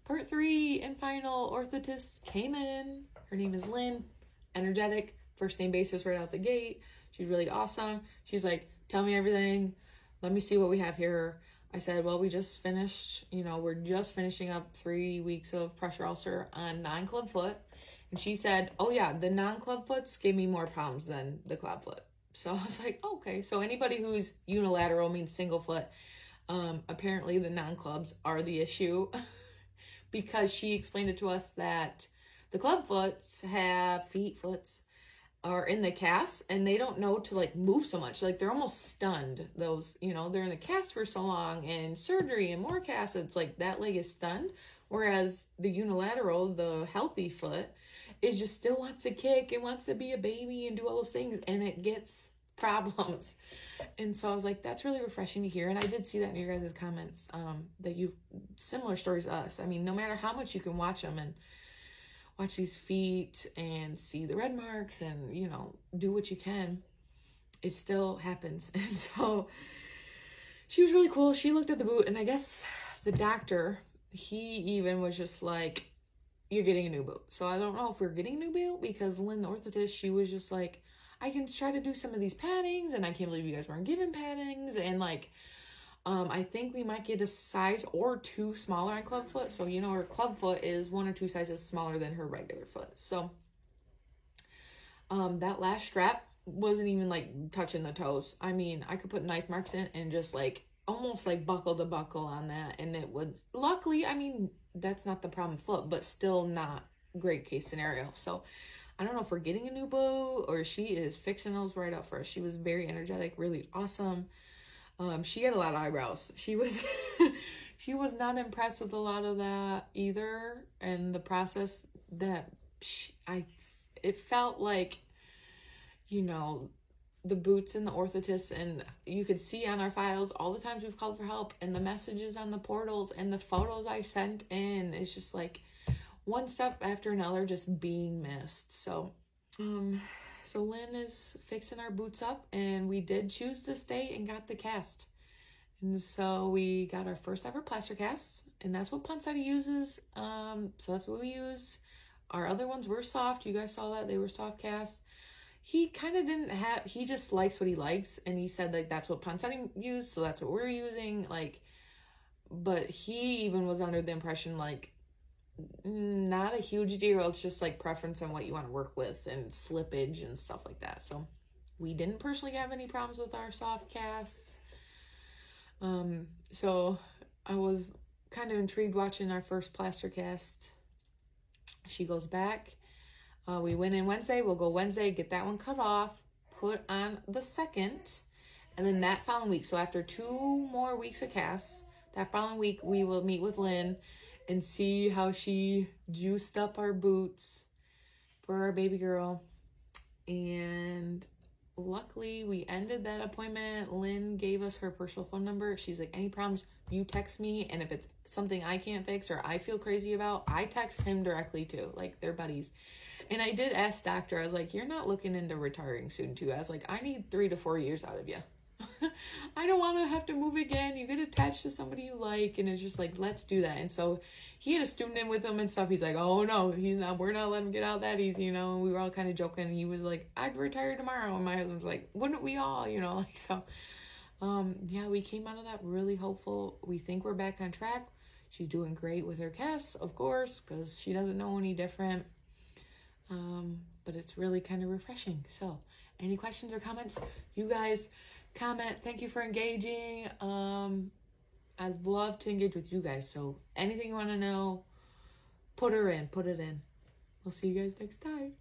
part 3 and final orthotist came in. Her name is Lynn. Energetic, first name basis right out the gate. She's really awesome. She's like, tell me everything. Let me see what we have here. I said, well, we just finished, we're just finishing up 3 weeks of pressure ulcer on non-clubfoot. And she said, oh yeah, the non-clubfoots gave me more problems than the clubfoot. So I was like, okay. So anybody who's unilateral, means single foot, apparently the non-clubs are the issue because she explained it to us that the clubfoots have foots are in the cast and they don't know to like move so much. Like they're almost stunned. Those, they're in the cast for so long and surgery and more casts. It's like that leg is stunned. Whereas the unilateral, the healthy foot, is just still wants to kick and wants to be a baby and do all those things, and it gets problems. And so I was like, that's really refreshing to hear. And I did see that in your guys' comments, that you similar stories to us. I mean, no matter how much you can watch them and watch these feet and see the red marks and, do what you can, it still happens. And so she was really cool. She looked at the boot, and I guess the doctor, he even was just like, you're getting a new boot. So I don't know if we're getting a new boot, because Lynn, the orthotist, she was just like, I can try to do some of these paddings, and I can't believe you guys weren't given paddings. And like, I think we might get a size or 2 smaller on clubfoot. So, her clubfoot is 1 or 2 sizes smaller than her regular foot. So, that last strap wasn't even like touching the toes. I mean, I could put knife marks in and just like almost like buckle to buckle on that, and it would, luckily, I mean, that's not the problem foot, but still not great case scenario. So I don't know if we're getting a new boot or she is fixing those right up for us. She was very energetic, really awesome. She had a lot of eyebrows. She was she was not impressed with a lot of that either, and the process that it felt like, the boots and the orthotists, and you could see on our files all the times we've called for help and the messages on the portals and the photos I sent in. It's just like one step after another just being missed. So Lynn is fixing our boots up, and we did choose to stay and got the cast. And so we got our first ever plaster cast, and that's what Ponseti uses. So that's what we use. Our other ones were soft. You guys saw that. They were soft casts. He kind of didn't have, he just likes what he likes, and he said like that's what Ponseti used, so that's what we're using. Like, but he even was under the impression like not a huge deal, it's just like preference on what you want to work with and slippage and stuff like that. So we didn't personally have any problems with our soft casts. So I was kind of intrigued watching our first plaster cast. She goes back. We went in Wednesday. We'll go Wednesday, get that one cut off, put on the second, and then that following week, so after 2 more weeks of casts, that following week we will meet with Lynn and see how she juiced up our boots for our baby girl. And luckily we ended that appointment. Lynn gave us her personal phone number. She's like, any problems, you text me, and if it's something I can't fix or I feel crazy about, I text him directly too. Like, they're buddies. And I did ask doctor, I was like, you're not looking into retiring soon too? I was like, I need 3 to 4 years out of you. I don't want to have to move again. You get attached to somebody you like, and it's just like, let's do that. And so he had a student in with him and stuff. He's like, oh no, we're not letting him get out that easy, and we were all kind of joking. He was like, I'd retire tomorrow, and my husband's like, wouldn't we all, like, so yeah, we came out of that really hopeful. We think we're back on track. She's doing great with her casts, of course, because she doesn't know any different. But it's really kind of refreshing. So any questions or comments, you guys comment. Thank you for engaging. I'd love to engage with you guys. So anything you want to know, put it in. We'll see you guys next time.